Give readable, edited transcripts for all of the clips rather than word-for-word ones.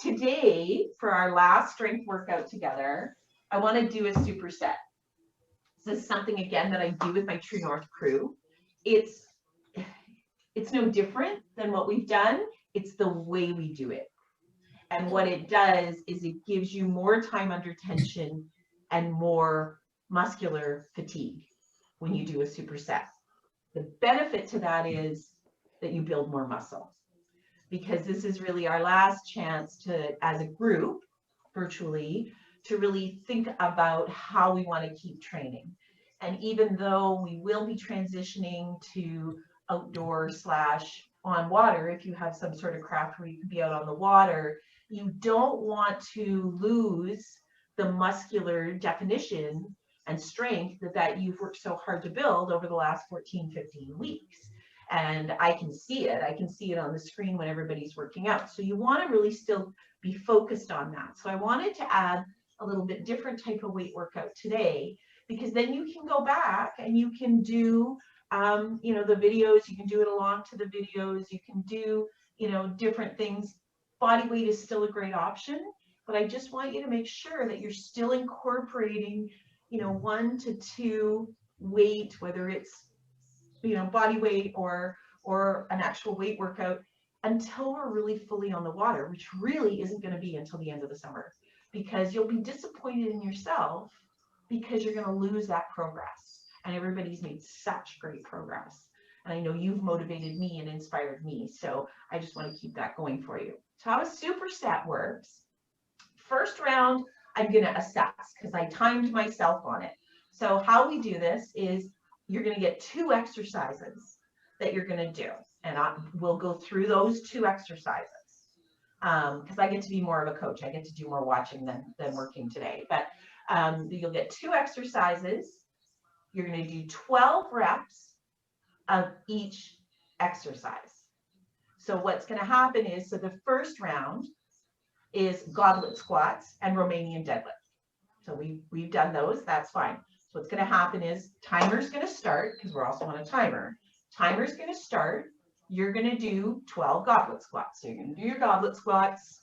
Today, for our last strength workout together, I want to do a superset. This is something, again, that I do with my True North crew. It's no different than what we've done. It's the way we do it. And what it does is it gives you more time under tension and more muscular fatigue when you do a superset. The benefit to that is that you build more muscle, because this is really our last chance to, as a group, virtually, to really think about how we want to keep training. And even though we will be transitioning to outdoor / on water, if you have some sort of craft where you can be out on the water, you don't want to lose the muscular definition and strength that you've worked so hard to build over the last 14, 15 weeks. And I can see it. I can see it on the screen when everybody's working out. So you want to really still be focused on that. So I wanted to add a little bit different type of weight workout today, because then you can go back and you can do, the videos. You can do it along to the videos. You can do, different things. Body weight is still a great option, but I just want you to make sure that you're still incorporating, 1 to 2 weight, whether it's body weight or an actual weight workout, until we're really fully on the water, which really isn't going to be until the end of the summer, because you'll be disappointed in yourself because you're going to lose that progress. And everybody's made such great progress. And I know you've motivated me and inspired me. So I just want to keep that going for you. So how a superset works. First round, I'm going to assess because I timed myself on it. So how we do this is you're going to get 2 exercises that you're going to do. And we'll go through those 2 exercises because I get to be more of a coach. I get to do more watching than working today. But you'll get 2 exercises. You're going to do 12 reps of each exercise. So what's going to happen is, so the first round is Goblet Squats and Romanian Deadlift. So we've done those. That's fine. So what's going to happen is timer's going to start, because we're also on a timer. Timer's going to start. You're going to do 12 goblet squats. So you're going to do your goblet squats.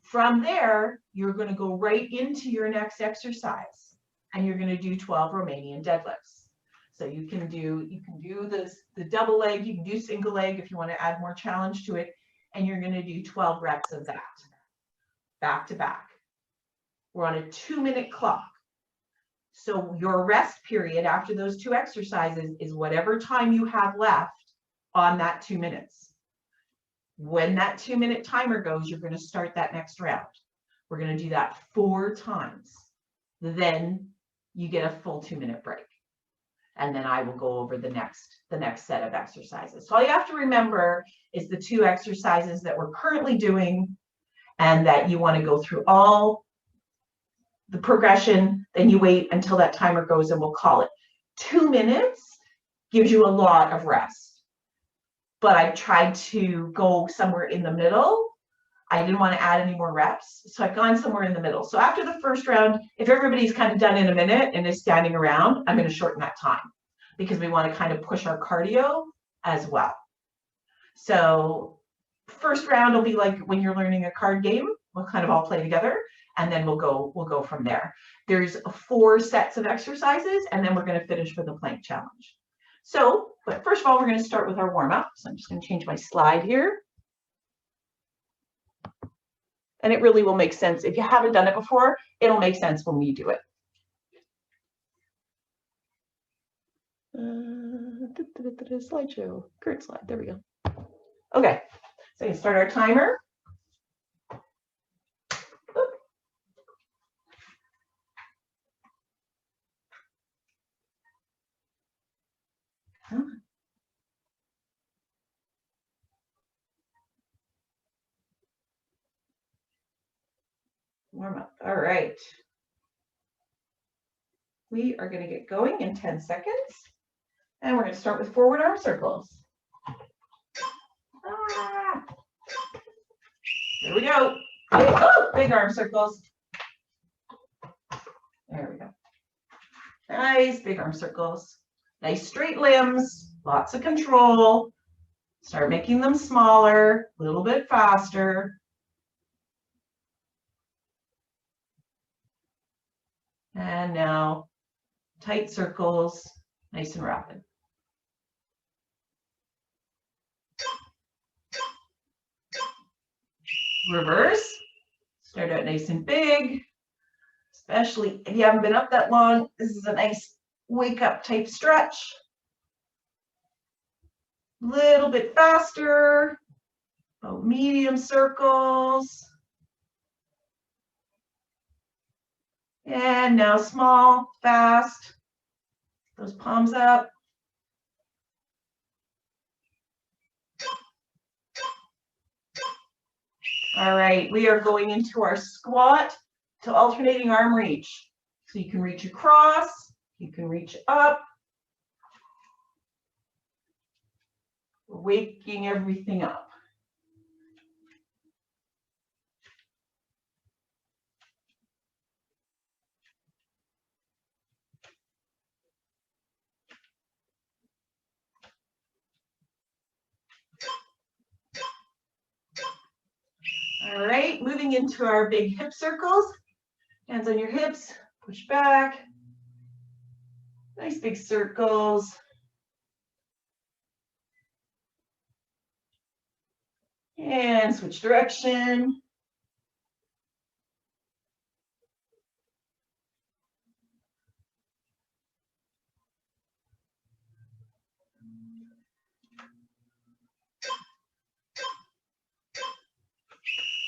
From there, you're going to go right into your next exercise, and you're going to do 12 Romanian deadlifts. So you can do the double leg, you can do single leg if you want to add more challenge to it, and you're going to do 12 reps of that, back to back. We're on a 2-minute clock. So your rest period after those 2 exercises is whatever time you have left on that 2 minutes. When that 2-minute timer goes, you're going to start that next round. We're going to do that 4 times. Then you get a full 2-minute break. And then I will go over the next set of exercises. So all you have to remember is the 2 exercises that we're currently doing, and that you want to go through all the progression, then you wait until that timer goes, and we'll call it. 2 minutes gives you a lot of rest. But I tried to go somewhere in the middle. I didn't want to add any more reps, so I've gone somewhere in the middle. So after the first round, if everybody's kind of done in a minute and is standing around, I'm going to shorten that time, because we want to kind of push our cardio as well. So first round will be like when you're learning a card game. We'll kind of all play together, and then we'll go from there. There's 4 sets of exercises, and then we're going to finish with a plank challenge. So, but first of all, we're going to start with our warm-up. So I'm just going to change my slide here. And it really will make sense. If you haven't done it before, it'll make sense when we do it. Slideshow, current slide, there we go. Okay, so you start our timer. Warm up. All right. We are going to get going in 10 seconds. And we're going to start with forward arm circles. There we go. Oh, big arm circles. There we go. Nice big arm circles. Nice straight limbs. Lots of control. Start making them smaller, a little bit faster. And now tight circles, nice and rapid. Reverse. Start out nice and big, especially if you haven't been up that long. This is a nice wake up type stretch. Little bit faster, about medium circles. And now small, fast. Those palms up. All right, we are going into our squat to alternating arm reach. So you can reach across, you can reach up. We're waking everything up. All right, moving into our big hip circles. Hands on your hips, push back. Nice big circles. And switch direction.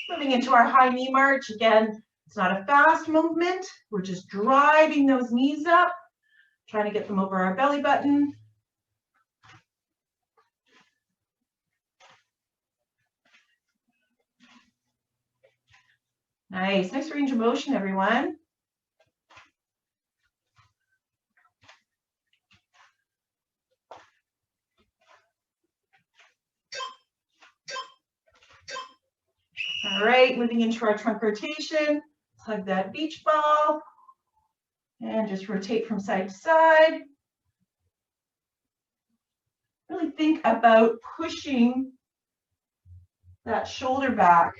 Moving into our high knee march. Again, it's not a fast movement. We're just driving those knees up, trying to get them over our belly button. Nice, nice range of motion, everyone. All right, moving into our trunk rotation. Hug that beach ball and just rotate from side to side. Really think about pushing that shoulder back,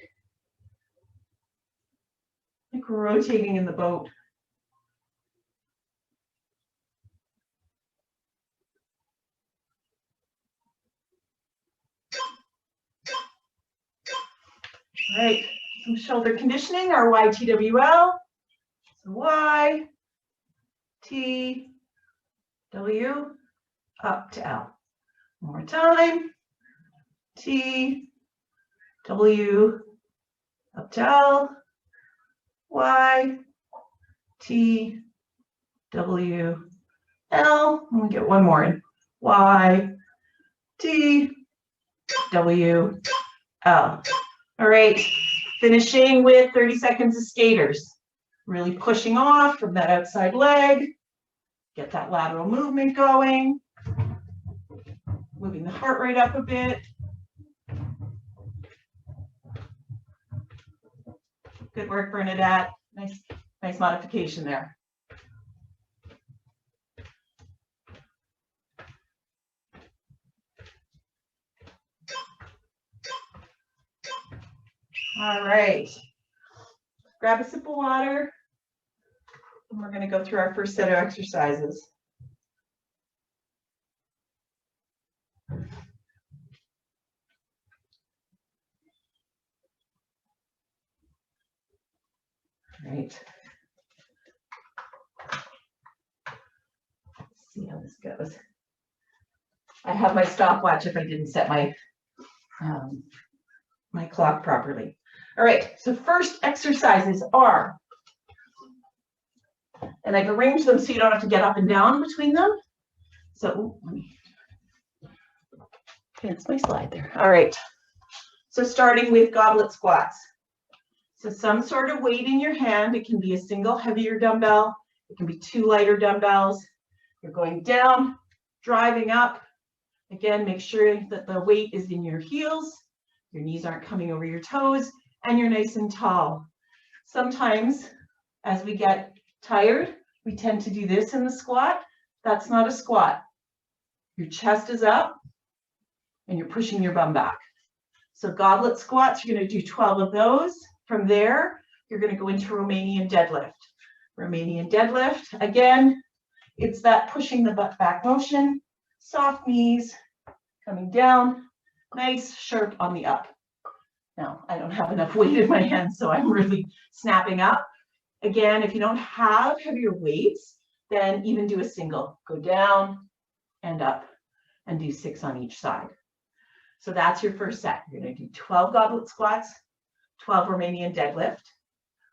like we're rotating in the boat. All right, some shoulder conditioning, our YTWL. So Y, T, W, up to L. One more time. T, W, up to L. Y, T, W, L. And we get one more in. Y, T, W, L. All right, finishing with 30 seconds of skaters. Really pushing off from that outside leg. Get that lateral movement going. Moving the heart rate up a bit. Good work, Bernadette. Nice modification there. All right, grab a sip of water, and we're going to go through our first set of exercises. All right. Let's see how this goes. I have my stopwatch if I didn't set my my clock properly. All right, so first exercises are, and I've arranged them so you don't have to get up and down between them. So let me advance my slide there. All right, so starting with goblet squats. So some sort of weight in your hand. It can be a single heavier dumbbell. It can be two lighter dumbbells. You're going down, driving up. Again, make sure that the weight is in your heels. Your knees aren't coming over your toes, and you're nice and tall. Sometimes, as we get tired, we tend to do this in the squat. That's not a squat. Your chest is up, and you're pushing your bum back. So goblet squats, you're going to do 12 of those. From there, you're going to go into Romanian deadlift. Romanian deadlift. Again, it's that pushing the butt back motion, soft knees, coming down, nice, sharp on the up. Now, I don't have enough weight in my hands, so I'm really snapping up. Again, if you don't have heavier weights, then even do a single. Go down and up and do 6 on each side. So that's your first set. You're going to do 12 goblet squats, 12 Romanian deadlift.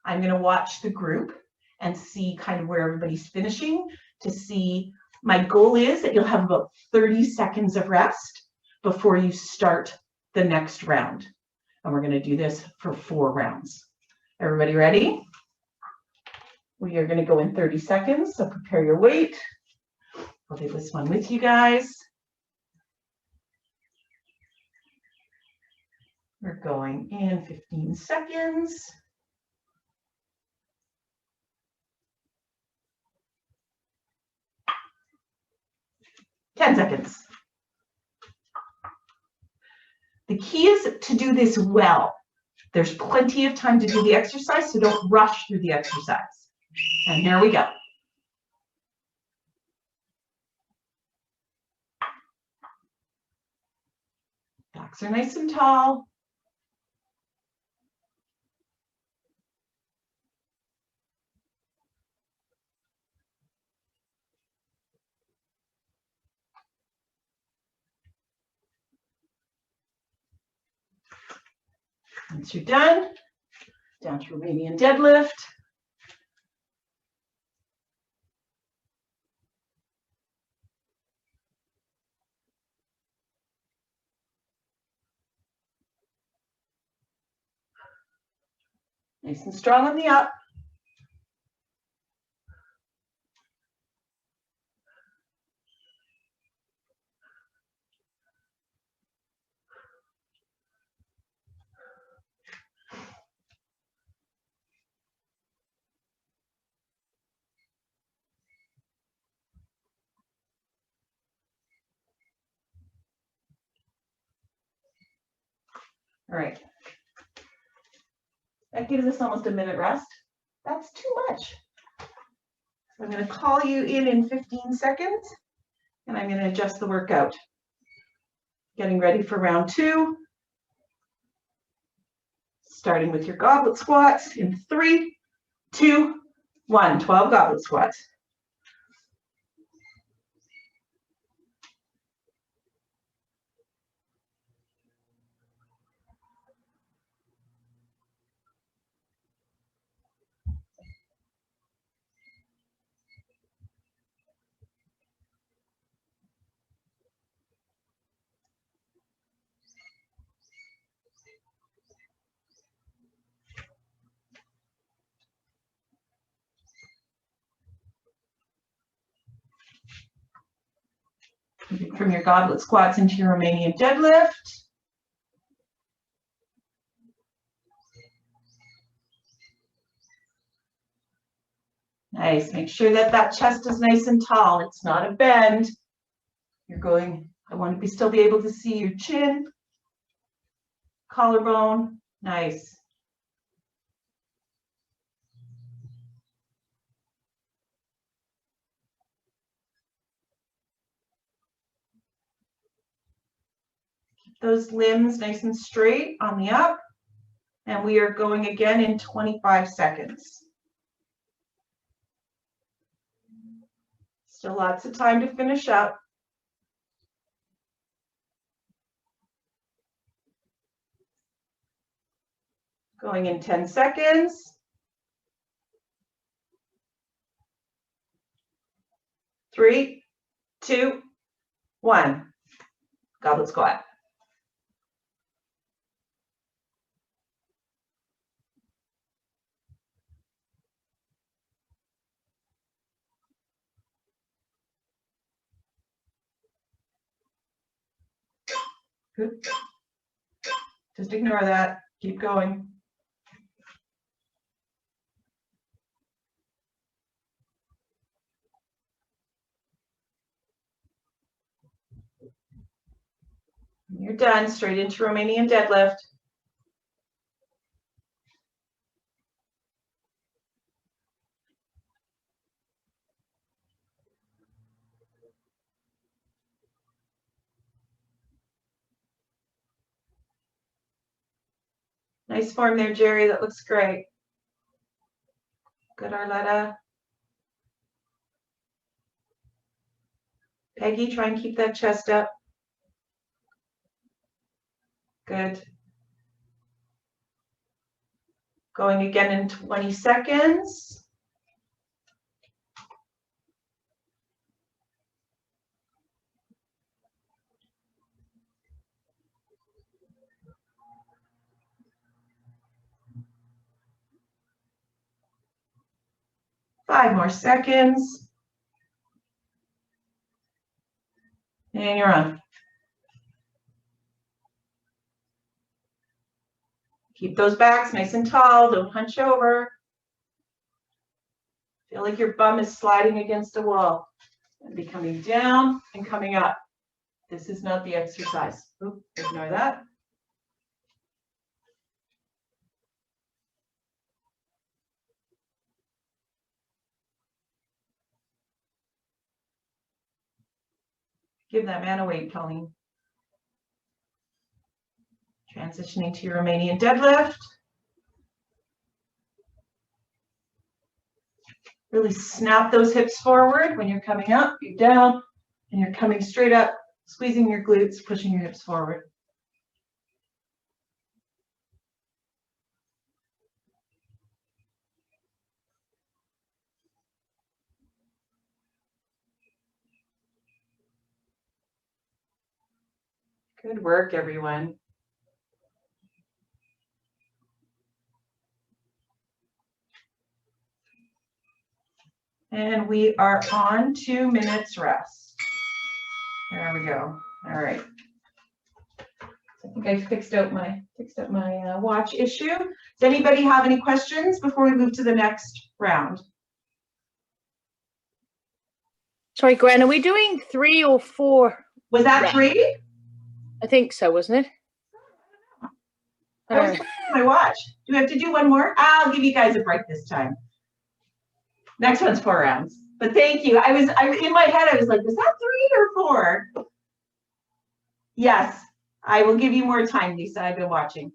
I'm going to watch the group and see kind of where everybody's finishing to see. My goal is that you'll have about 30 seconds of rest before you start the next round. And we're going to do this for 4 rounds. Everybody ready? We are going to go in 30 seconds, so prepare your weight. I'll do this one with you guys. We're going in 15 seconds. 10 seconds. The key is to do this well. There's plenty of time to do the exercise, so don't rush through the exercise. And here we go. Backs are nice and tall. Once you're done, down to Romanian deadlift. Nice and strong on the up. All right. That gives us almost a minute rest. That's too much. So I'm going to call you in 15 seconds, and I'm going to adjust the workout. Getting ready for round 2. Starting with your goblet squats in 3, 2, 1. 12 goblet squats. From your goblet squats into your Romanian deadlift. Nice. Make sure that that chest is nice and tall. It's not a bend. You're going, I want to still be able to see your chin, collarbone. Nice. Those limbs nice and straight on the up, and we are going again in 25 seconds. Still lots of time to finish up. Going in 10 seconds. 3, 2, 1. Goblet squat. Good. Just ignore that. Keep going. You're done. Straight into Romanian deadlift. Nice form there, Jerry. That looks great. Good, Arletta. Peggy, try and keep that chest up. Good. Going again in 20 seconds. Five more seconds. And you're on. Keep those backs nice and tall. Don't hunch over. Feel like your bum is sliding against a wall. And be coming down and coming up. This is not the exercise. Oop, ignore that. Give that man a weight, Colleen. Transitioning to your Romanian deadlift. Really snap those hips forward when you're coming up, you're down, and you're coming straight up, squeezing your glutes, pushing your hips forward. Good work, everyone. And we are on 2 minutes rest. There we go. All right. I think I fixed up my watch issue. Does anybody have any questions before we move to the next round? Sorry, Gwen, are we doing 3 or 4? Was that 3? I think so, wasn't it? I was looking at my watch. Do we have to do one more? I'll give you guys a break this time. Next one's 4 rounds. But thank you. I in my head, I was like, was that 3 or 4? Yes, I will give you more time, Lisa. I've been watching.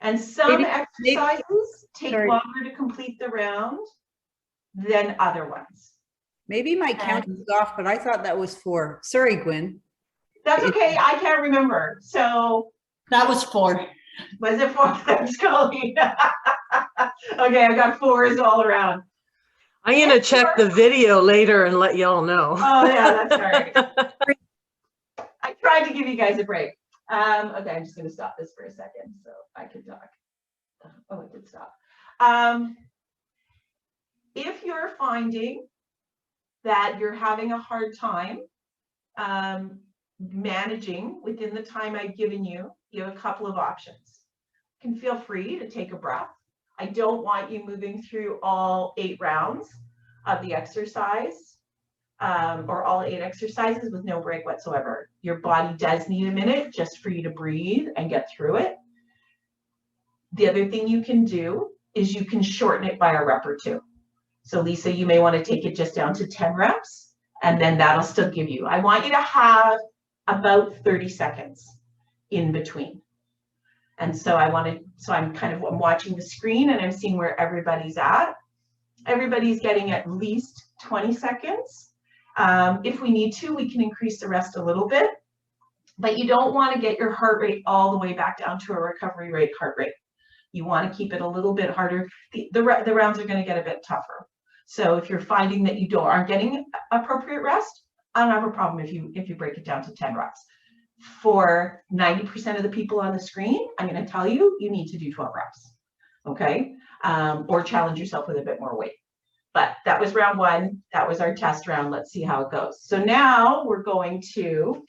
And some exercises take longer to complete the round than other ones. Maybe my count is off, but I thought that was 4. Sorry, Gwen. That's okay. I can't remember. So that was 4. Was it 4? Thanks, Colleen. Okay, I got 4s all around. I'm going to check the video later and let y'all know. Oh, yeah, that's all right. I tried to give you guys a break. Okay, I'm just going to stop this for a second so I can talk. Oh, it did stop. If you're finding that you're having a hard time managing within the time I've given you, you have a couple of options. You can feel free to take a breath. I don't want you moving through all 8 rounds of the exercise or all 8 exercises with no break whatsoever. Your body does need a minute just for you to breathe and get through it. The other thing you can do is you can shorten it by a rep or 2. So Lisa, you may want to take it just down to 10 reps, and then that'll still give you. I want you to have about 30 seconds in between. And so I'm watching the screen and I'm seeing where everybody's at. Everybody's getting at least 20 seconds. If we need to, we can increase the rest a little bit, but you don't want to get your heart rate all the way back down to a recovery rate heart rate. You want to keep it a little bit harder. The rounds are going to get a bit tougher. So if you're finding that you aren't getting appropriate rest, I don't have a problem if you break it down to 10 reps. For 90% of the people on the screen, I'm going to tell you, you need to do 12 reps, okay? Or challenge yourself with a bit more weight. But that was round 1. That was our test round. Let's see how it goes. So now we're going to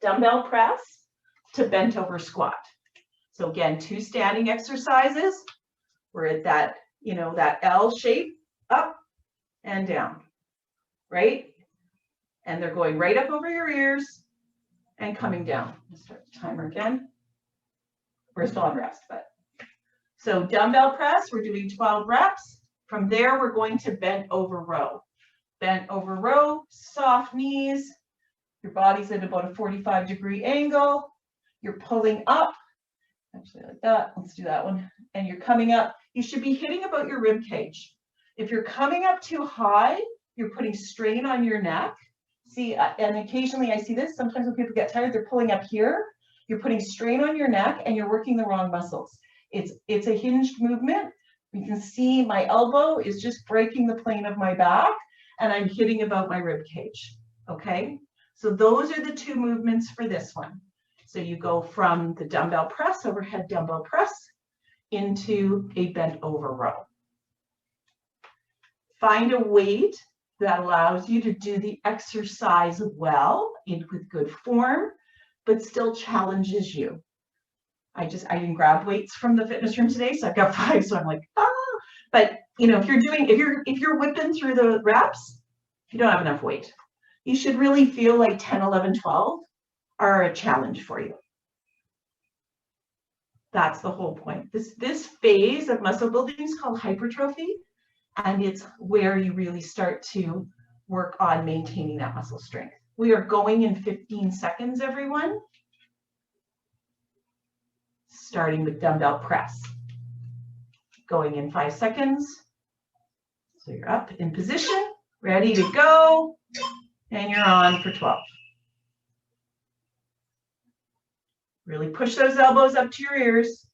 dumbbell press to bent over squat. So again, 2 standing exercises. We're at that, that L shape, up and down, right? And they're going right up over your ears and coming down. Let's start the timer again. We're still on rest, but. So dumbbell press, we're doing 12 reps. From there, we're going to bent over row. Bent over row, soft knees. Your body's at about a 45-degree angle. You're pulling up, actually like that. Let's do that one. And you're coming up. You should be hitting about your rib cage. If you're coming up too high, you're putting strain on your neck. See, and occasionally I see this. Sometimes when people get tired, they're pulling up here. You're putting strain on your neck and you're working the wrong muscles. It's a hinged movement. You can see my elbow is just breaking the plane of my back and I'm hitting about my rib cage. Okay, so those are the two movements for this one. So you go from the dumbbell press, overhead dumbbell press, into a bent over row. Find a weight that allows you to do the exercise well with good form, but still challenges you. I didn't grab weights from the fitness room today, so I've got 5, so I'm like, ah. But you know, if you're whipping through the reps, you don't have enough weight. You should really feel like 10, 11, 12 are a challenge for you. That's the whole point. This phase of muscle building is called hypertrophy, and it's where you really start to work on maintaining that muscle strength. We are going in 15 seconds, everyone. Starting with dumbbell press. Going in 5 seconds. So you're up in position, ready to go, and you're on for 12. Really push those elbows up to your ears.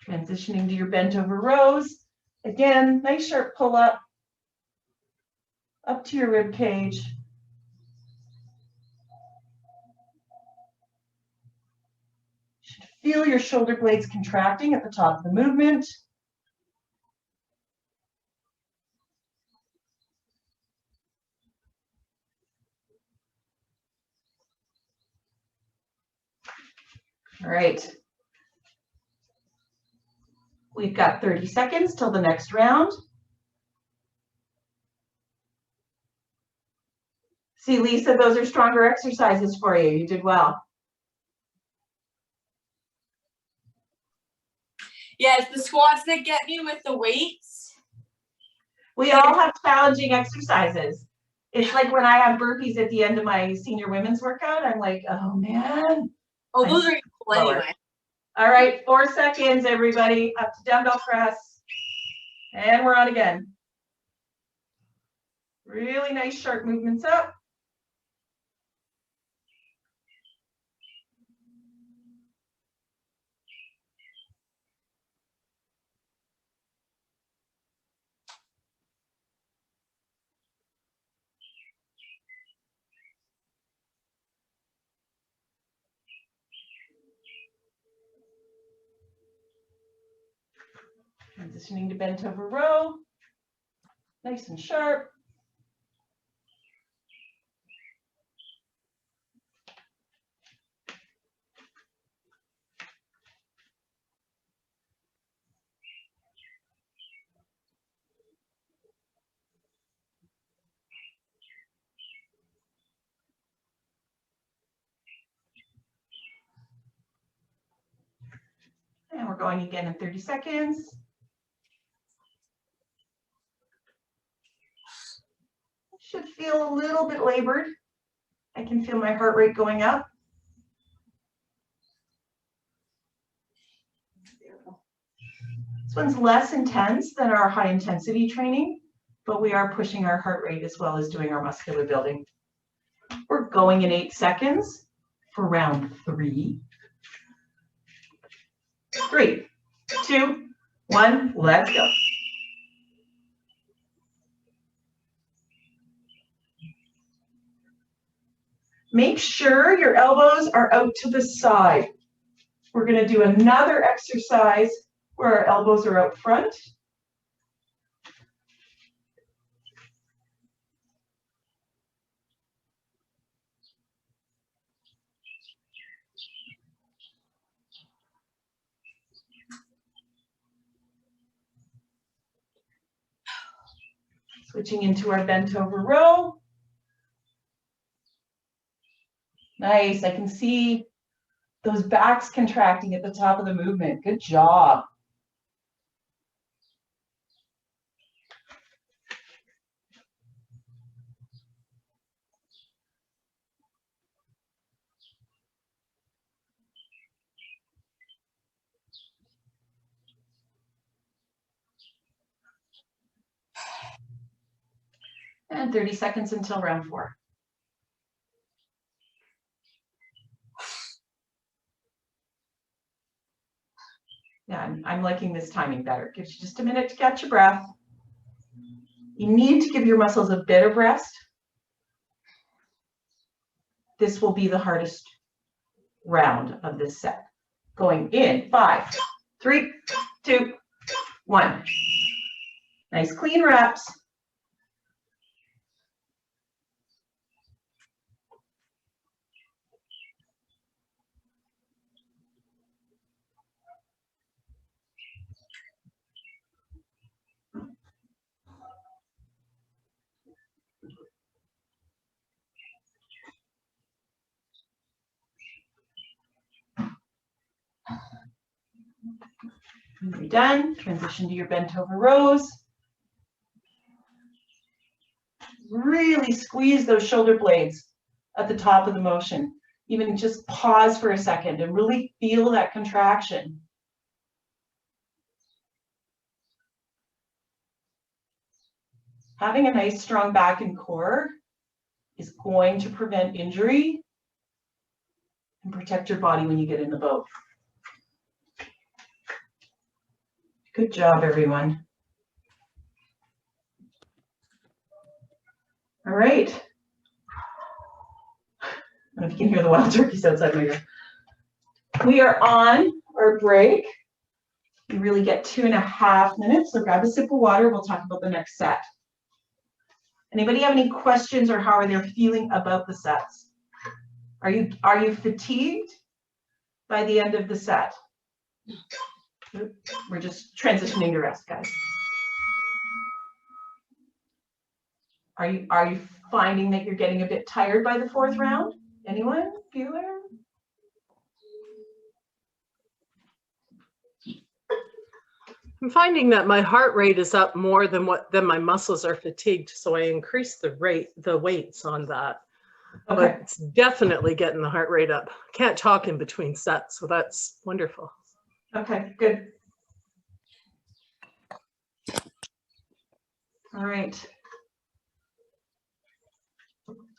Transitioning to your bent over rows. Again, nice sharp pull up to your rib cage. You should feel your shoulder blades contracting at the top of the movement. All right. We've got 30 seconds till the next round. See, Lisa, those are stronger exercises for you. You did well. Yeah, it's the squats that get me with the weights. We all have challenging exercises. It's like when I have burpees at the end of my senior women's workout, I'm like, oh man. Oh, those are equal anyway. All right, 4 seconds, everybody. Up to dumbbell press. And we're on again. Really nice sharp movements up. Transitioning to bent over row. Nice and sharp. And we're going again in 30 seconds. Should feel a little bit labored. I can feel my heart rate going up. This one's less intense than our high intensity training, but we are pushing our heart rate as well as doing our muscular building. We're going in 8 seconds for round 3. 3, 2, 1, let's go. Make sure your elbows are out to the side. We're going to do another exercise where our elbows are out front. Switching into our bent over row. Nice, I can see those backs contracting at the top of the movement. Good job. And 30 seconds until round 4. Yeah, I'm liking this timing better. Gives you just a minute to catch your breath. You need to give your muscles a bit of rest. This will be the hardest round of this set. Going in 5, 3, 2, 1. Nice clean reps. When you're done, transition to your bent over rows. Really squeeze those shoulder blades at the top of the motion. Even just pause for a second and really feel that contraction. Having a nice strong back and core is going to prevent injury and protect your body when you get in the boat. Good job, everyone. All right. I don't know if you can hear the wild turkeys outside my door. We are on our break. We really get 2.5 minutes, so grab a sip of water. We'll talk about the next set. Anybody have any questions or how are they feeling about the sets? Are you fatigued by the end of the set? We're just transitioning to rest, guys. Are you finding that you're getting a bit tired by the 4th round? Anyone? Feeler? I'm finding that my heart rate is up more than my muscles are fatigued, so I increase the weights on that. Okay. But it's definitely getting the heart rate up. Can't talk in between sets, so that's wonderful. Okay, good. All right.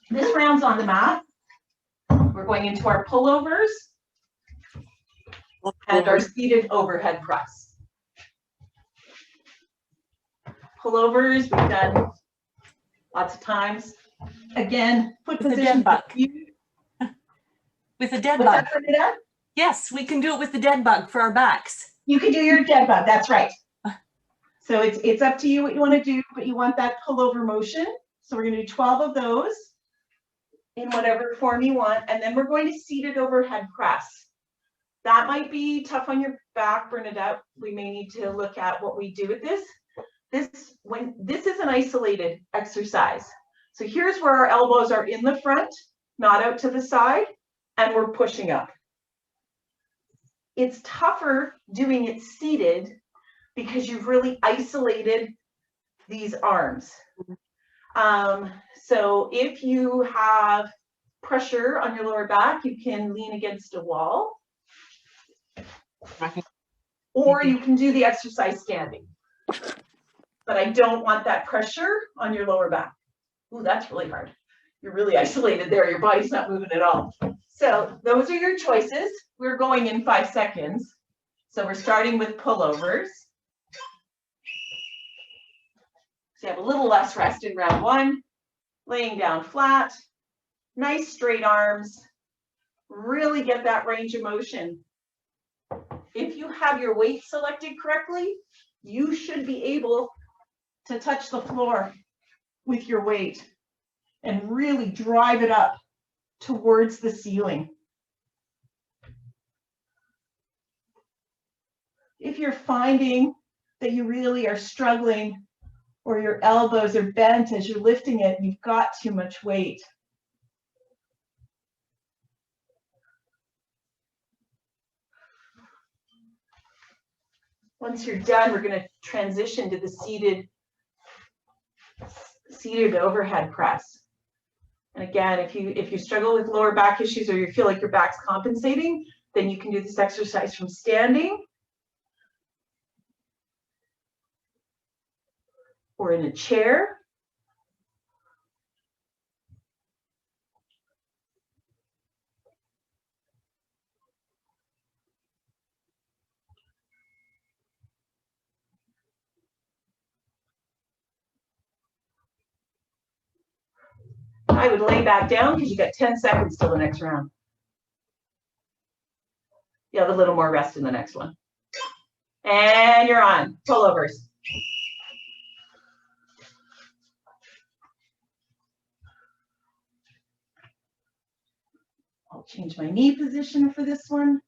This round's on the mat. We're going into our pullovers and our seated overhead press. Pullovers, we've done lots of times. Again, foot With a position. dead bug. With a dead bug. Yes, we can do it with the dead bug for our backs. You can do your dead bug, that's right. So it's up to you what you want to do, but you want that pullover motion. So we're going to do 12 of those in whatever form you want. And then we're going to seated overhead press. That might be tough on your back, Bernadette. We may need to look at what we do with this. This is an isolated exercise. So here's where our elbows are in the front, not out to the side, and we're pushing up. It's tougher doing it seated because you've really isolated these arms. So if you have pressure on your lower back, you can lean against a wall, or you can do the exercise standing. But I don't want that pressure on your lower back. Ooh, that's really hard. You're really isolated there. Your body's not moving at all. So those are your choices. We're going in 5 seconds. So we're starting with pullovers. So you have a little less rest in round 1. Laying down flat. Nice straight arms. Really get that range of motion. If you have your weight selected correctly, you should be able to touch the floor with your weight and really drive it up towards the ceiling. If you're finding that you really are struggling or your elbows are bent as you're lifting it, you've got too much weight. Once you're done, we're going to transition to the seated overhead press. And again, if you struggle with lower back issues or you feel like your back's compensating, then you can do this exercise from standing or in a chair. I would lay back down because you got 10 seconds till the next round. You have a little more rest in the next one. And you're on. Pullovers. I'll change my knee position for this one.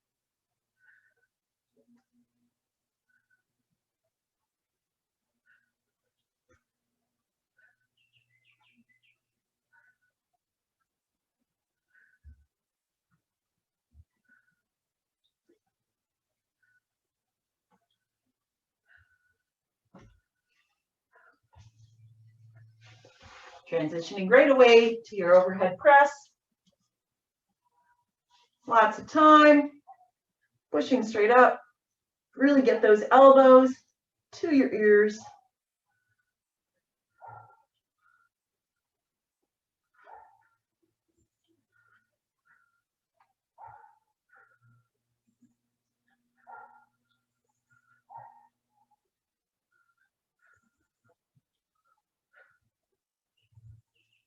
Transitioning right away to your overhead press. Lots of time, pushing straight up. Really get those elbows to your ears.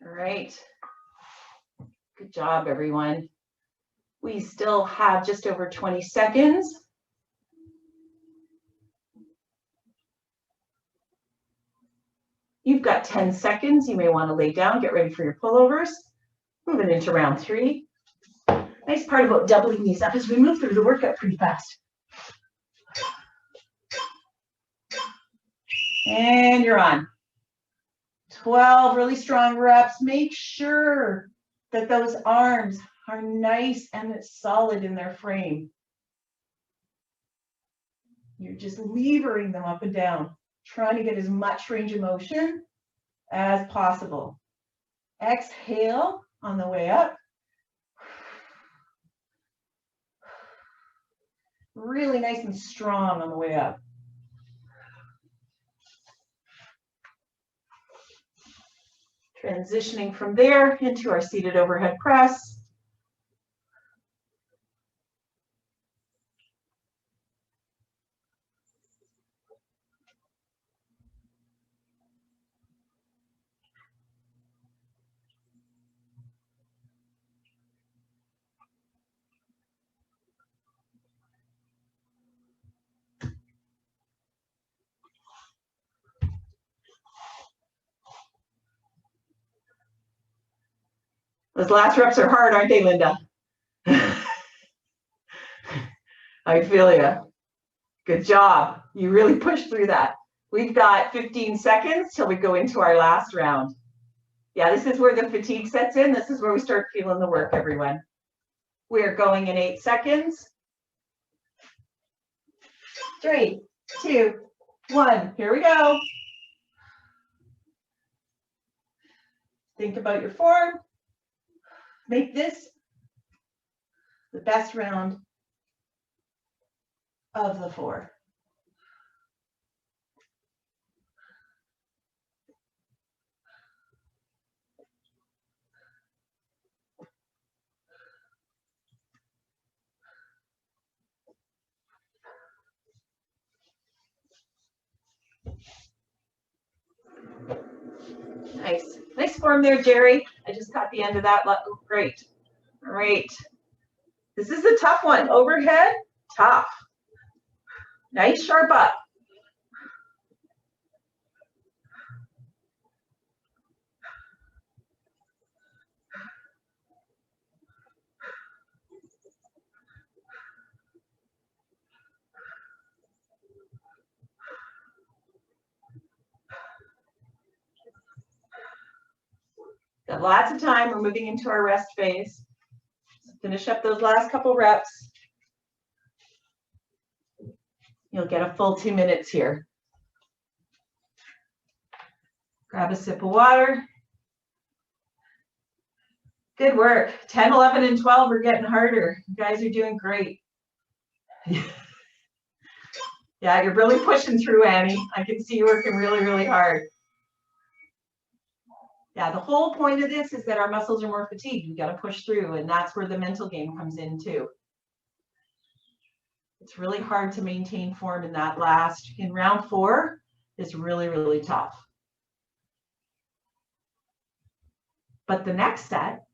All right. Good job, everyone. We still have just over 20 seconds. You've got 10 seconds. You may want to lay down, get ready for your pullovers. Moving into round 3. Nice part about doubling these up is we move through the workout pretty fast. And you're on. 12 really strong reps. Make sure that those arms are nice and solid in their frame. You're just levering them up and down, trying to get as much range of motion as possible. Exhale on the way up. Really nice and strong on the way up. Transitioning from there into our seated overhead press. Those last reps are hard, aren't they, Linda? I feel you. Good job. You really pushed through that. We've got 15 seconds till we go into our last round. Yeah, this is where the fatigue sets in. This is where we start feeling the work, everyone. We're going in 8 seconds. 3, 2, 1. Here we go. Think about your form. Make this the best round of the 4. Nice. Nice form there, Jerry. I just caught the end of that. Great. All right. This is a tough one. Overhead, tough. Nice sharp up. Got lots of time. We're moving into our rest phase. So finish up those last couple reps. You'll get a full 2 minutes here. Grab a sip of water. Good work. 10, 11, and 12 are getting harder. You guys are doing great. Yeah, you're really pushing through, Annie. I can see you working really, really hard. Yeah, the whole point of this is that our muscles are more fatigued. We got to push through, and that's where the mental game comes in too. It's really hard to maintain form in that last, in round 4, is really, really tough. But the next set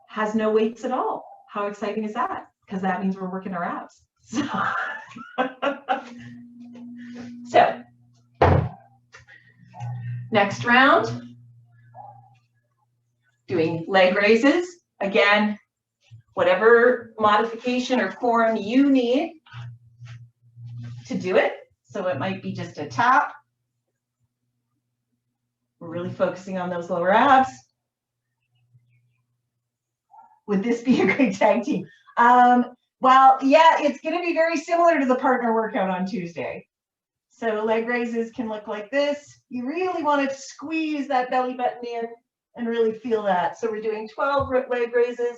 has no weights at all. How exciting is that? Because that means we're working our abs. So, next round, doing leg raises. Again, whatever modification or form you need to do it. So it might be just a tap. We're really focusing on those lower abs. Would this be a great tag team? Well, yeah, it's going to be very similar to the partner workout on Tuesday. So leg raises can look like this. You really want to squeeze that belly button in and really feel that. So we're doing 12 leg raises,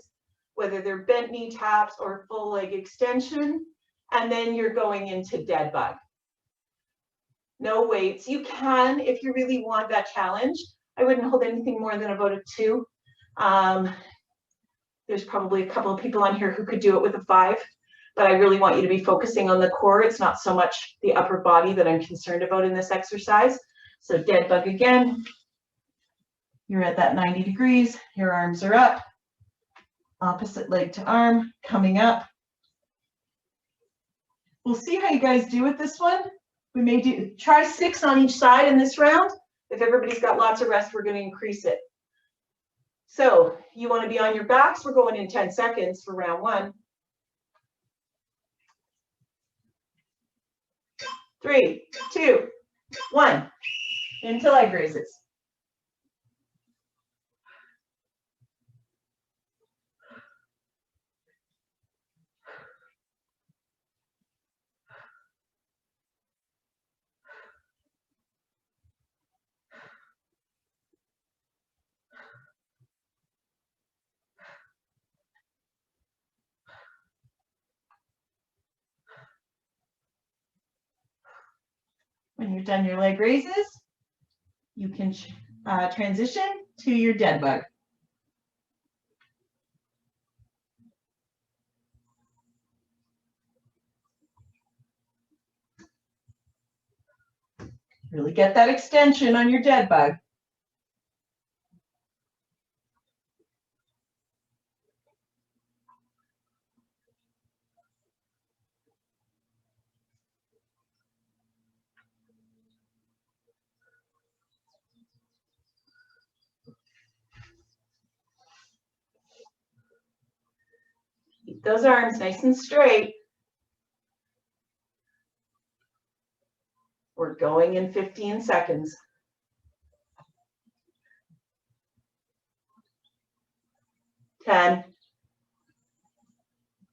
whether they're bent knee taps or full leg extension. And then you're going into dead bug. No weights. You can, if you really want that challenge. I wouldn't hold anything more than about a 2. There's probably a couple of people on here who could do it with a 5, but I really want you to be focusing on the core. It's not so much the upper body that I'm concerned about in this exercise. So dead bug again. You're at that 90 degrees. Your arms are up. Opposite leg to arm, coming up. We'll see how you guys do with this one. We may try 6 on each side in this round. If everybody's got lots of rest, we're going to increase it. So you want to be on your backs. We're going in 10 seconds for round 1. 3, 2, 1. Into leg raises. When you're done your leg raises, you can transition to your dead bug. Really get that extension on your dead bug. Keep those arms nice and straight. We're going in 15 seconds. 10.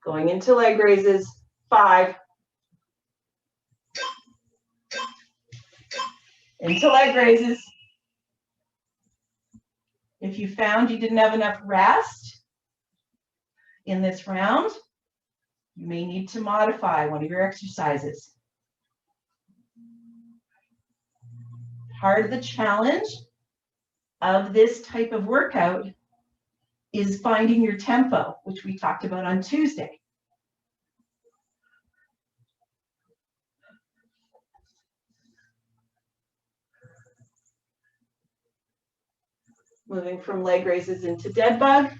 Going into leg raises. 5. Into leg raises. If you found you didn't have enough rest in this round, you may need to modify one of your exercises. Part of the challenge of this type of workout is finding your tempo, which we talked about on Tuesday. Moving from leg raises into dead bug.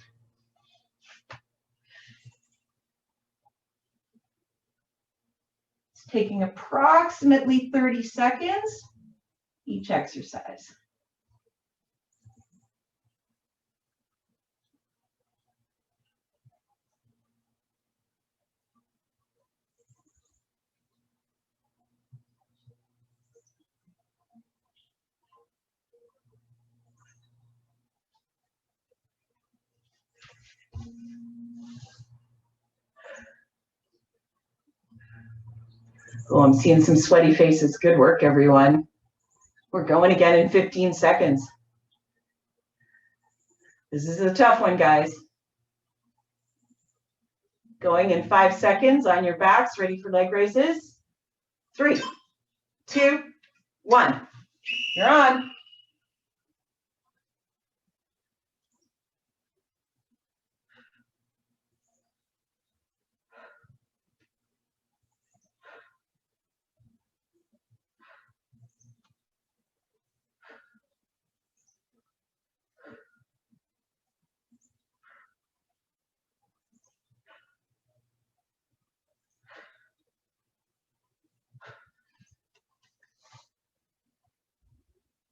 It's taking approximately 30 seconds each exercise. Oh, I'm seeing some sweaty faces. Good work, everyone. We're going again in 15 seconds. This is a tough one, guys. Going in 5 seconds on your backs, ready for leg raises. 3, 2, 1. You're on.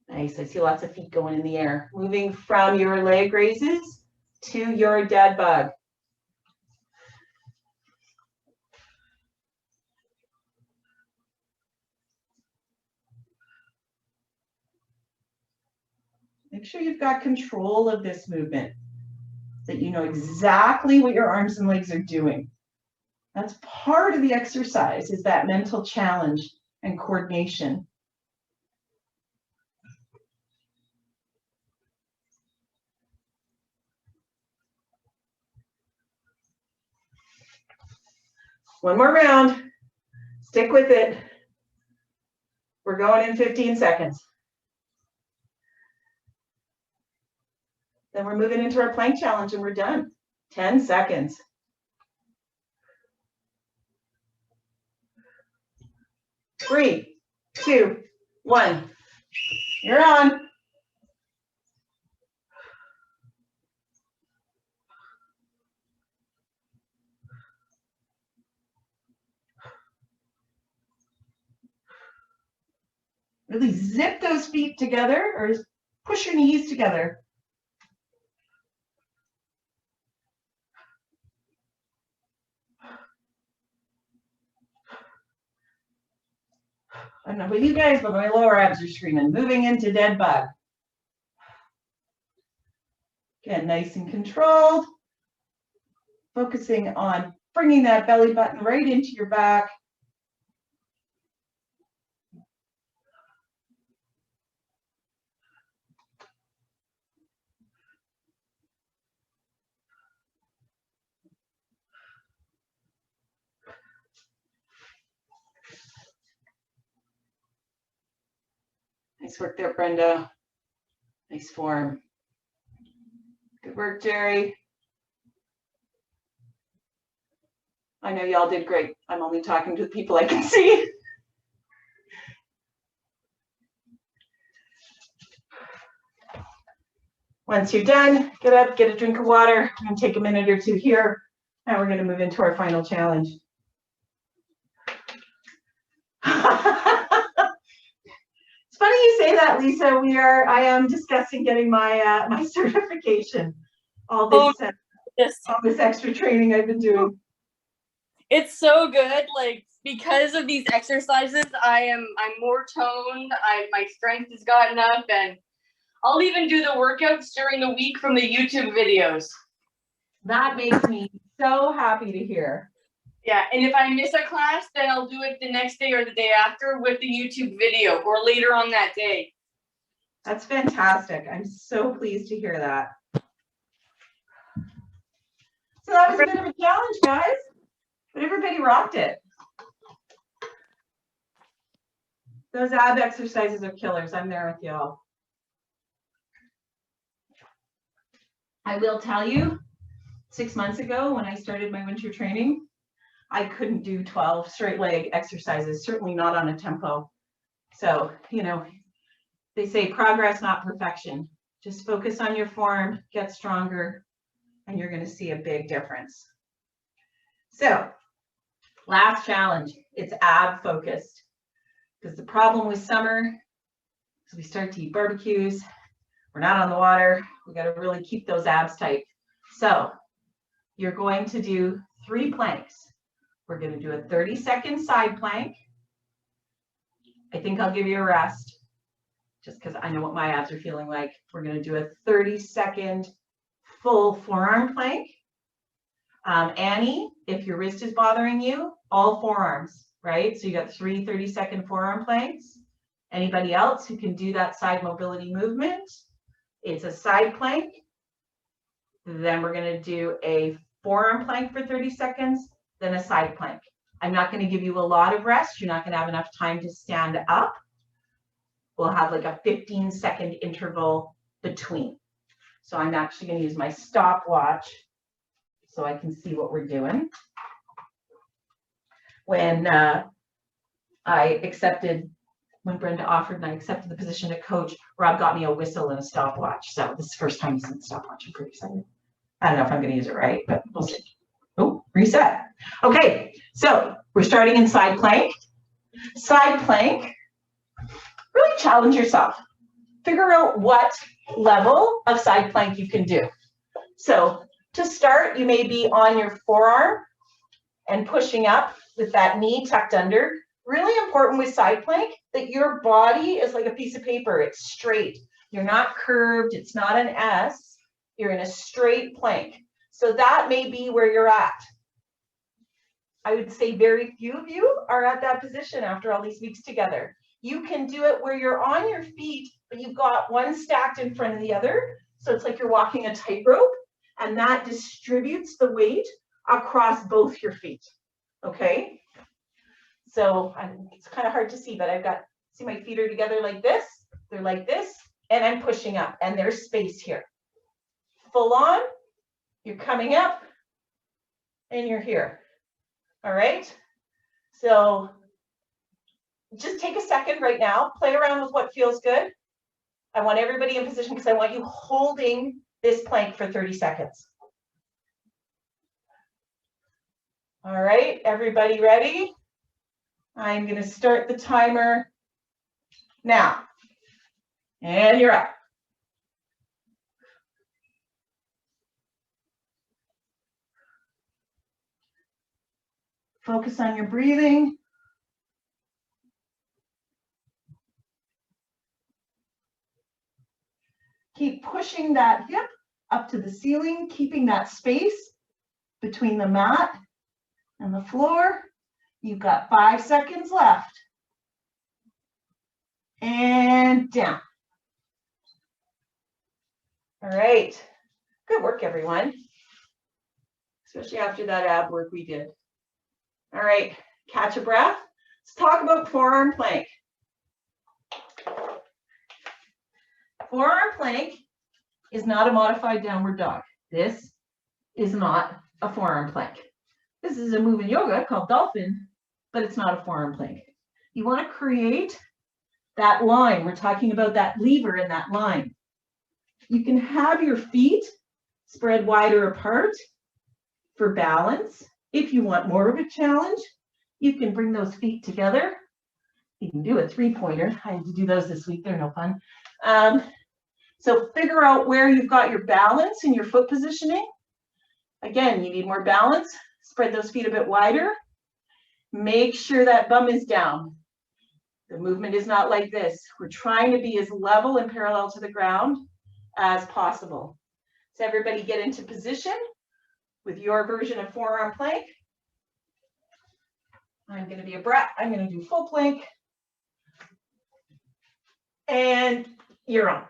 Nice. I see lots of feet going in the air. Moving from your leg raises to your dead bug. Make sure you've got control of this movement, that you know exactly what your arms and legs are doing. That's part of the exercise, is that mental challenge and coordination. One more round. Stick with it. We're going in 15 seconds. Then we're moving into our plank challenge and we're done. 10 seconds. 3, 2, 1. You're on. Really zip those feet together, or push your knees together. I don't know about you guys, but my lower abs are screaming. Moving into dead bug. Again, nice and controlled. Focusing on bringing that belly button right into your back. Nice work there, Brenda. Nice form. Good work, Jerry. I know y'all did great. I'm only talking to the people I can see. Once you're done, get up, get a drink of water. I'm gonna take a minute or two here, and we're gonna move into our final challenge. It's funny you say that, Lisa. I am discussing getting my my certification. All this extra training I've been doing. It's so good. Like, because of these exercises, I'm more toned. My strength has gotten up, and I'll even do the workouts during the week from the YouTube videos. That makes me so happy to hear. Yeah, and if I miss a class, then I'll do it the next day or the day after with the YouTube video, or later on that day. That's fantastic. I'm so pleased to hear that. So that was a bit of a challenge, guys, but everybody rocked it. Those ab exercises are killers. I'm there with y'all. I will tell you, 6 months ago when I started my winter training, I couldn't do 12 straight leg exercises, certainly not on a tempo. So, you know, they say progress, not perfection. Just focus on your form, get stronger, and you're going to see a big difference. So, last challenge, it's ab focused. Because the problem with summer is we start to eat barbecues, we're not on the water, we got to really keep those abs tight. So, you're going to do 3 planks. We're going to do a 30-second side plank. I think I'll give you a rest, just because I know what my abs are feeling like. We're going to do a 30-second full forearm plank. Annie, if your wrist is bothering you, all forearms. right? So you got 3 30-second forearm planks. Anybody else who can do that side mobility movement? It's a side plank. Then we're going to do a forearm plank for 30 seconds, then a side plank. I'm not going to give you a lot of rest. You're not going to have enough time to stand up. We'll have like a 15-second interval between. So I'm actually going to use my stopwatch so I can see what we're doing. When Brenda offered and I accepted the position of coach, Rob got me a whistle and a stopwatch. So this is the first time using the stopwatch. I'm pretty excited. I don't know if I'm going to use it right, but we'll see. Oh, reset. Okay, so we're starting in side plank. Side plank, really challenge yourself. Figure out what level of side plank you can do. So to start, you may be on your forearm and pushing up with that knee tucked under. Really important with side plank that your body is like a piece of paper. It's straight. You're not curved. It's not an S. You're in a straight plank. So that may be where you're at. I would say very few of you are at that position after all these weeks together. You can do it where you're on your feet, but you've got one stacked in front of the other. So it's like you're walking a tightrope, and that distributes the weight across both your feet. Okay? So it's kind of hard to see, but see my feet are together like this. They're like this, and I'm pushing up, and there's space here. Full on, you're coming up, and you're here. All right? So just take a second right now, play around with what feels good. I want everybody in position because I want you holding this plank for 30 seconds. All right, everybody ready? I'm going to start the timer now. And you're up. Focus on your breathing. Keep pushing that hip up to the ceiling, keeping that space between the mat and the floor. You've got 5 seconds left. And down. All right. Good work, everyone. Especially after that ab work we did. All right, catch a breath. Let's talk about forearm plank. Forearm plank is not a modified downward dog. This is not a forearm plank. This is a move in yoga called Dolphin, but it's not a forearm plank. You want to create that line. We're talking about that lever in that line. You can have your feet spread wider apart for balance. If you want more of a challenge, you can bring those feet together. You can do a 3-pointer. I had to do those this week. They're no fun. So figure out where you've got your balance in your foot positioning. Again, you need more balance. Spread those feet a bit wider. Make sure that bum is down. The movement is not like this. We're trying to be as level and parallel to the ground as possible. So everybody get into position with your version of forearm plank. I'm going to be I'm going to do full plank. And you're on.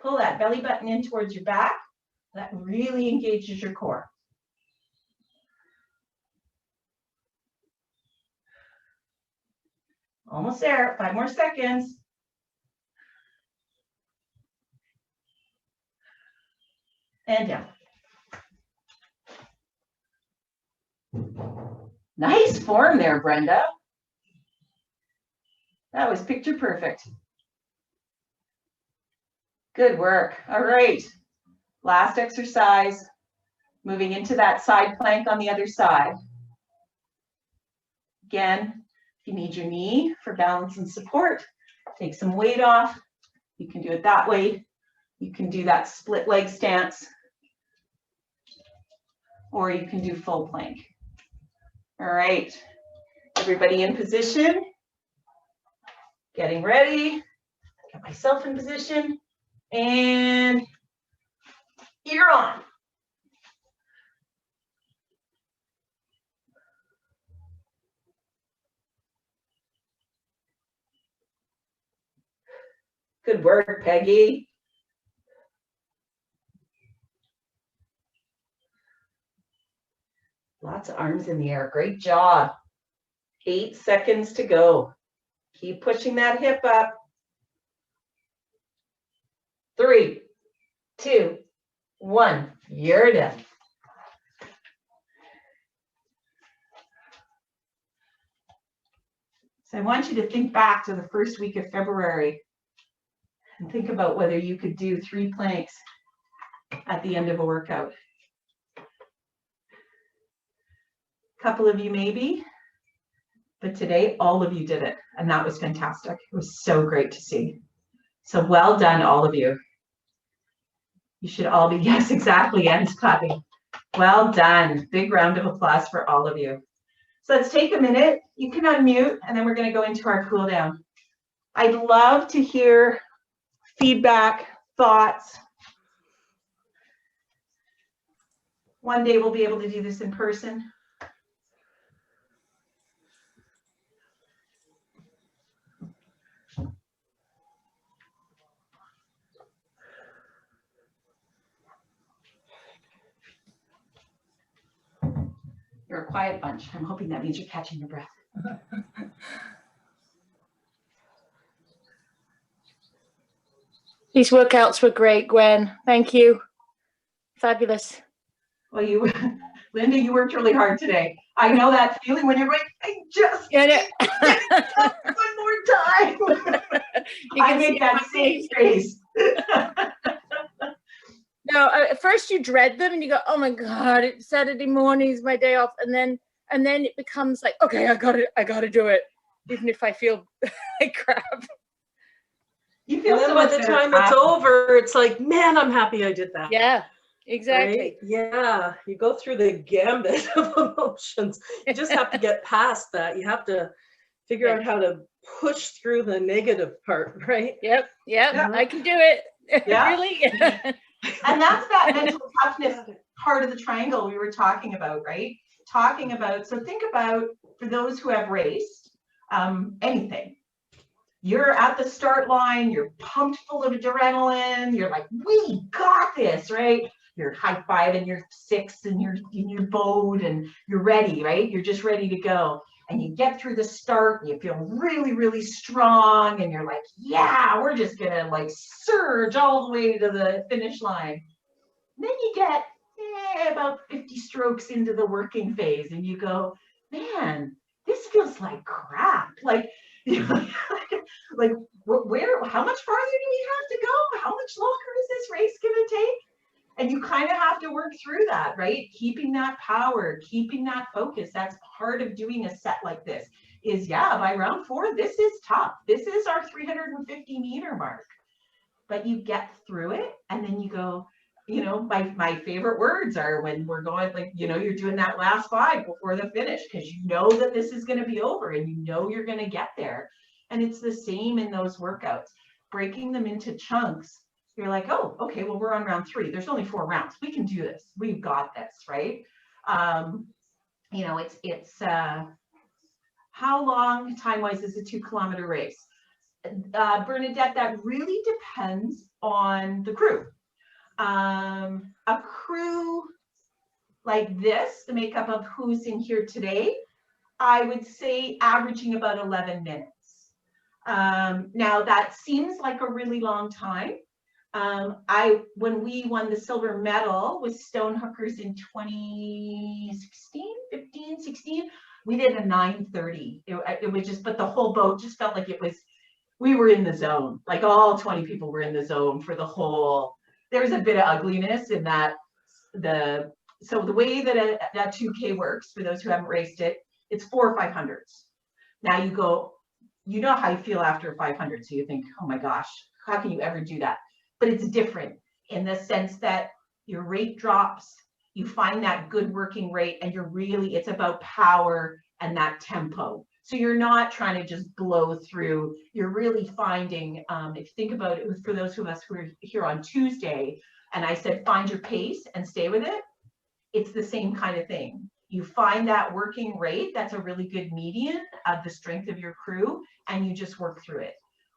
Pull that belly button in towards your back. That really engages your core. Almost there, 5 more seconds. And down. Nice form there, Brenda. That was picture perfect. Good work. All right. Last exercise. Moving into that side plank on the other side. Again, if you need your knee for balance and support, take some weight off. You can do it that way. You can do that split leg stance, or you can do full plank. All right, everybody in position. Getting ready. Get myself in position. And you're on. Good work, Peggy. Lots of arms in the air. Great job. 8 seconds to go. Keep pushing that hip up. 3, 2, 1. You're done. So I want you to think back to the first week of February and think about whether you could do 3 planks at the end of a workout. A couple of you maybe, but today all of you did it, and that was fantastic. It was so great to see. So well done, all of you. You should all be, yes, exactly, and clapping. Well done. Big round of applause for all of you. So let's take a minute. You can unmute, and then we're going to go into our cool down. I'd love to hear feedback, thoughts. One day we'll be able to do this in person. You're a quiet bunch. I'm hoping that means you're catching your breath. These workouts were great, Gwen. Thank you. Fabulous. Well, Linda, you worked really hard today. I know that feeling when you're like, I just Yeah, need one more time. I make that same face. No, at first you dread them and you go, oh my God, it's Saturday morning, is my day off. And then it becomes like, okay, I gotta do it. Even if I feel like crap. You feel And then so by much the better time it's after. over, it's like, man, I'm happy I did that. Yeah, exactly. Right? Yeah, you go through the gambit of emotions. You just have to get past that. You have to figure out how to push through the negative part, right? Yep, Yeah. I can do it. Yeah. Really? And that's that mental toughness part of the triangle we were talking about, right? So think about, for those who have raced, anything. You're at the start line, you're pumped full of adrenaline, you're like, we got this, right? You're high-fiving your 6 and you're in your boat and you're ready, right? You're just ready to go. And you get through the start and you feel really, really strong and you're like, yeah, we're just gonna like surge all the way to the finish line. And then you get about 50 strokes into the working phase and you go, man, this feels like crap. Like, you know, like where, how much farther do we have to go? How much longer is this race gonna take? And you kind of have to work through that, right? Keeping that power, keeping that focus. That's part of doing a set like this is, yeah, by round 4, this is tough. This is our 350 meter mark, but you get through it. And then you go, you know, my favorite words are when we're going, like, you know, you're doing that last 5 before the finish, because you know that this is going to be over and you know you're going to get there. And it's the same in those workouts, breaking them into chunks. You're like, oh, okay, well, we're on round 3. There's only 4 rounds. We can do this. We've got this, right? You know, it's how long time-wise is a 2-kilometer race? Bernadette, that really depends on the crew. A crew like this, the makeup of who's in here today, I would say averaging about 11 minutes. Now that seems like a really long time. When we won the silver medal with Stonehookers in 15, 16, we did a 9:30. It was just, but the whole boat just felt like we were in the zone. Like all 20 people were in the zone for the whole. There was a bit of ugliness in that. So the way that that 2K works, for those who haven't raced it, it's 4 500s. Now you go, you know how you feel after 500, so you think, oh my gosh, how can you ever do that? But it's different in the sense that your rate drops, you find that good working rate, and it's about power and that tempo. So you're not trying to just blow through. You're really finding, if you think about it, for those of us who are here on Tuesday, and I said, find your pace and stay with it. It's the same kind of thing. You find that working rate, that's a really good median of the strength of your crew, and you just work through it.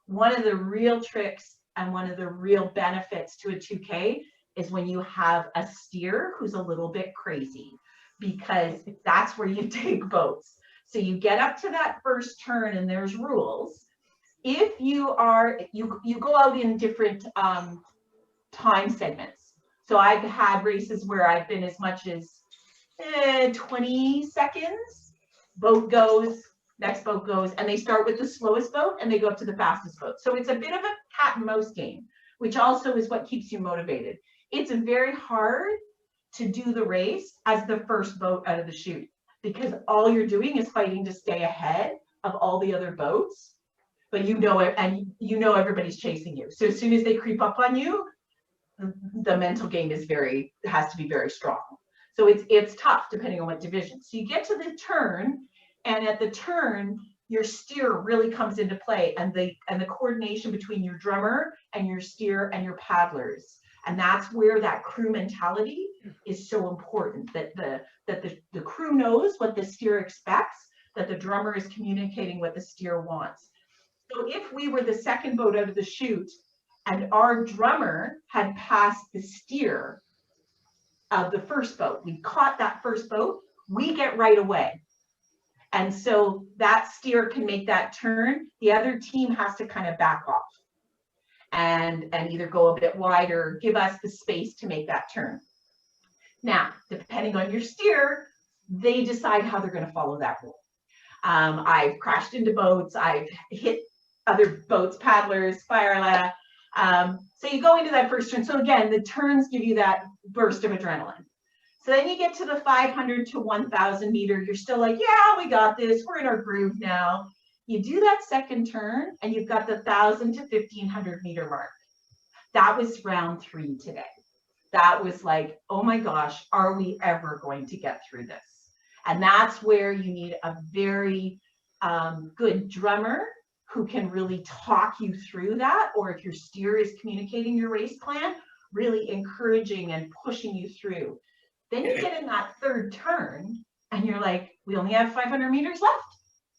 One of the real tricks and one of the real benefits to a 2K is when you have a steer who's a little bit crazy, because that's where you take boats. So you get up to that first turn and there's rules. If you are, you go out in different time segments. So I've had races where I've been as much as 20 seconds, boat goes, next boat goes, and they start with the slowest boat and they go up to the fastest boat. So it's a bit of a cat and mouse game, which also is what keeps you motivated. It's very hard to do the race as the first boat out of the chute, because all you're doing is fighting to stay ahead of all the other boats, but you know it, and you know everybody's chasing you. So as soon as they creep up on you, the mental game is has to be very strong. So it's tough depending on what division. So you get to the turn, and at the turn, your steer really comes into play, and the coordination between your drummer and your steer and your paddlers. And that's where that crew mentality is so important, that the crew knows what the steer expects, that the drummer is communicating what the steer wants. So if we were the second boat out of the chute and our drummer had passed the steer of the first boat, we caught that first boat, we get right away. And so that steer can make that turn. The other team has to kind of back off and either go a bit wider, give us the space to make that turn. Now, depending on your steer, they decide how they're going to follow that rule. I've crashed into boats, I've hit other boats, paddlers, fire. So you go into that first turn. So again, the turns give you that burst of adrenaline. So then you get to the 500 to 1,000 meter. You're still like, yeah, we got this. We're in our groove now. You do that second turn and you've got the 1,000 to 1,500 meter mark. That was round 3 today. That was like, oh my gosh, are we ever going to get through this? And that's where you need a very good drummer who can really talk you through that, or if your steer is communicating your race plan, really encouraging and pushing you through. Then you get in that third turn and you're like, we only have 500 meters left.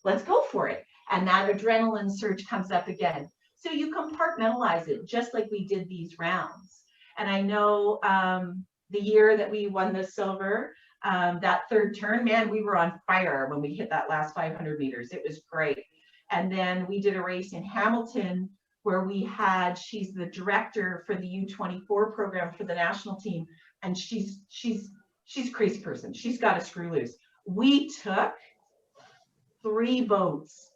Let's go for it. And that adrenaline surge comes up again. So you compartmentalize it just like we did these rounds. And I know the year that we won the silver, that third turn, man, we were on fire when we hit that last 500 meters. It was great. And then we did a race in Hamilton where we had, she's the director for the U24 program for the national team. And she's a crazy person. She's got a screw loose. We took 3 boats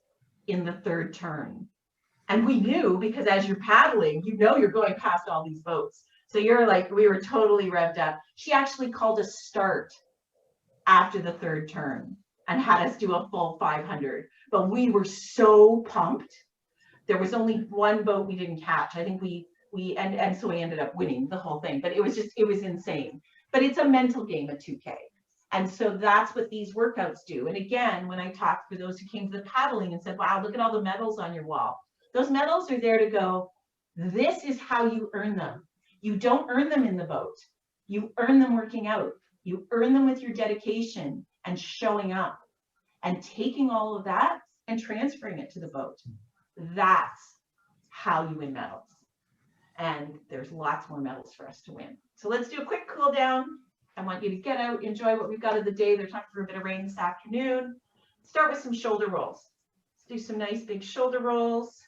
in the third turn. And we knew, because as you're paddling, you know you're going past all these boats. So you're like, we were totally revved up. She actually called a start after the third turn and had us do a full 500. But we were so pumped. There was only 1 boat we didn't catch. I think and so we ended up winning the whole thing. But it was insane. But it's a mental game at 2K. And so that's what these workouts do. And again, when I talked for those who came to the paddling and said, wow, look at all the medals on your wall. Those medals are there to go, this is how you earn them. You don't earn them in the boat. You earn them working out. You earn them with your dedication and showing up and taking all of that and transferring it to the boat. That's how you win medals. And there's lots more medals for us to win. So let's do a quick cool down. I want you to get out, enjoy what we've got of the day. They're talking for a bit of rain this afternoon. Start with some shoulder rolls. Let's do some nice big shoulder rolls.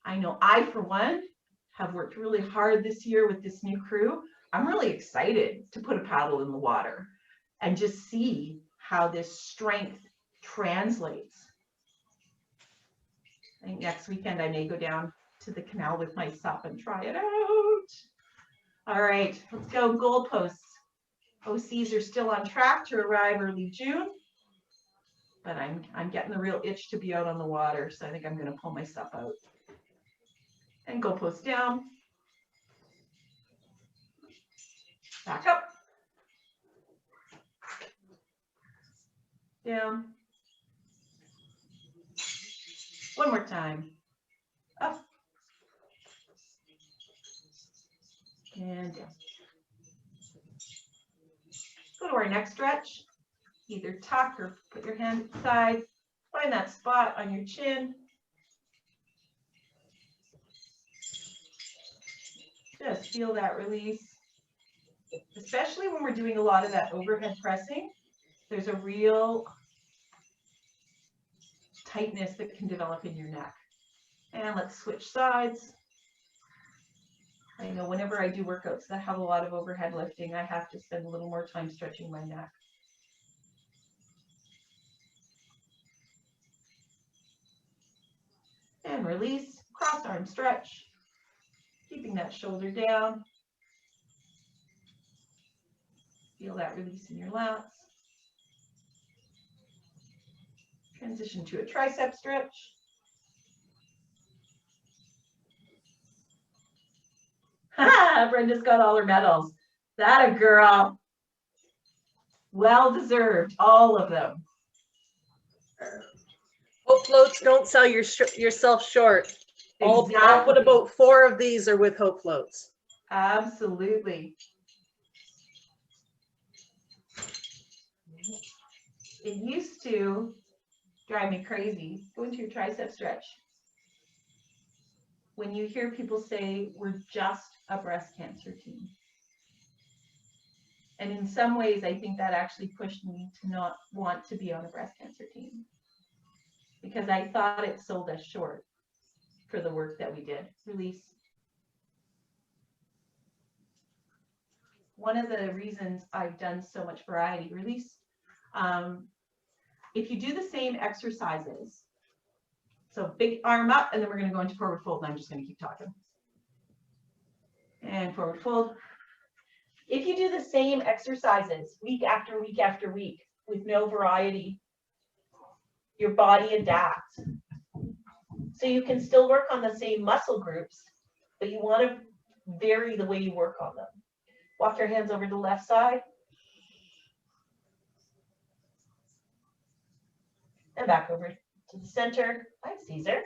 I know I, for one, have worked really hard this year with this new crew. I'm really excited to put a paddle in the water and just see how this strength translates. I think next weekend I may go down to the canal with my sup and try it out. All right, let's go goalposts. OCs are still on track to arrive early June, but I'm getting the real itch to be out on the water, so I think I'm going to pull my sup out. And goalpost down. Back up. Down. One more time. Up. And down. Go to our next stretch. Either tuck or put your hand aside. Find that spot on your chin. Just feel that release. Especially when we're doing a lot of that overhead pressing, there's a real tightness that can develop in your neck. And let's switch sides. I know whenever I do workouts that have a lot of overhead lifting, I have to spend a little more time stretching my neck. And release, cross arm stretch, keeping that shoulder down. Feel that release in your lats. Transition to a tricep stretch. Ha! Brenda's got all her medals. That a girl. Well deserved, all of them. Hope floats, don't sell yourself short. Exactly. What about 4 of these are with hope floats? Absolutely. It used to drive me crazy. Go into your tricep stretch. When you hear people say, we're just a breast cancer team. And in some ways, I think that actually pushed me to not want to be on a breast cancer team. Because I thought it sold us short for the work that we did. Release. One of the reasons I've done so much variety, release. If you do the same exercises, so big arm up, and then we're going to go into forward fold, and I'm just going to keep talking. And forward fold. If you do the same exercises week after week after week with no variety, your body adapts. So you can still work on the same muscle groups, but you want to vary the way you work on them. Walk your hands over to the left side. And back over to the center. Hi, Caesar.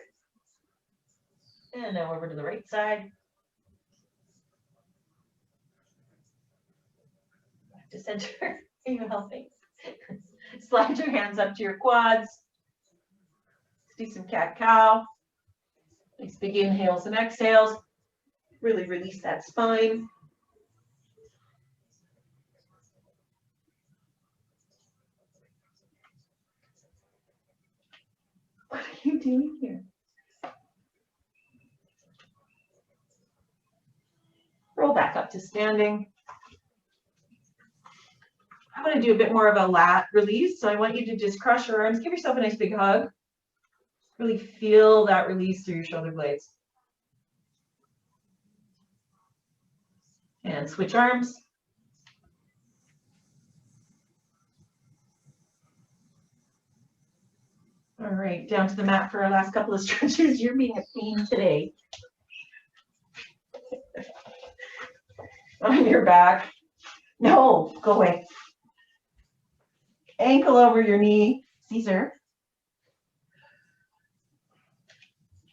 And now over to the right side. Back to center. Are you helping? Slide your hands up to your quads. Let's do some cat-cow. Nice big inhales and exhales. Really release that spine. What are you doing here? Roll back up to standing. I'm going to do a bit more of a lat release. So I want you to just cross your arms. Give yourself a nice big hug. Really feel that release through your shoulder blades. And switch arms. All right, down to the mat for our last couple of stretches. You're being a theme today. On your back. No, go away. Ankle over your knee. Caesar.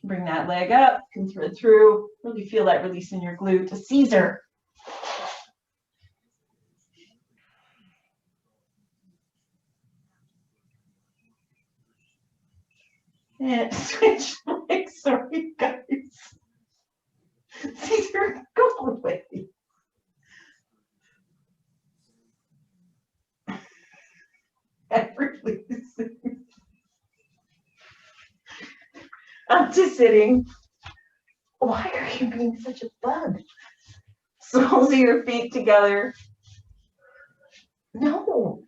Bring that leg up, can thread through. Really feel that release in your glute. A Caesar. And switch legs. Sorry, guys. Caesar, go away. And releasing. Up to sitting. Why are you being such a bug? Soles of your feet together. No.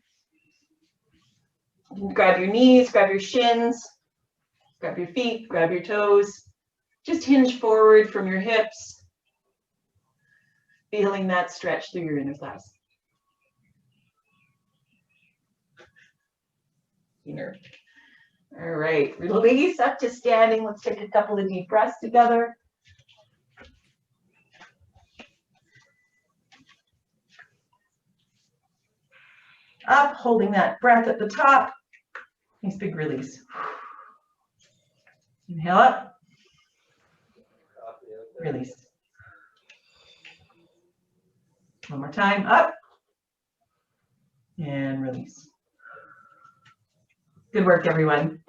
Grab your knees, grab your shins, grab your feet, grab your toes. Just hinge forward from your hips. Feeling that stretch through your inner thighs. Inner. All right, release up to standing. Let's take a couple of deep breaths together. Up, holding that breath at the top. Nice big release. Inhale up. Release. One more time, up. And release. Good work, everyone.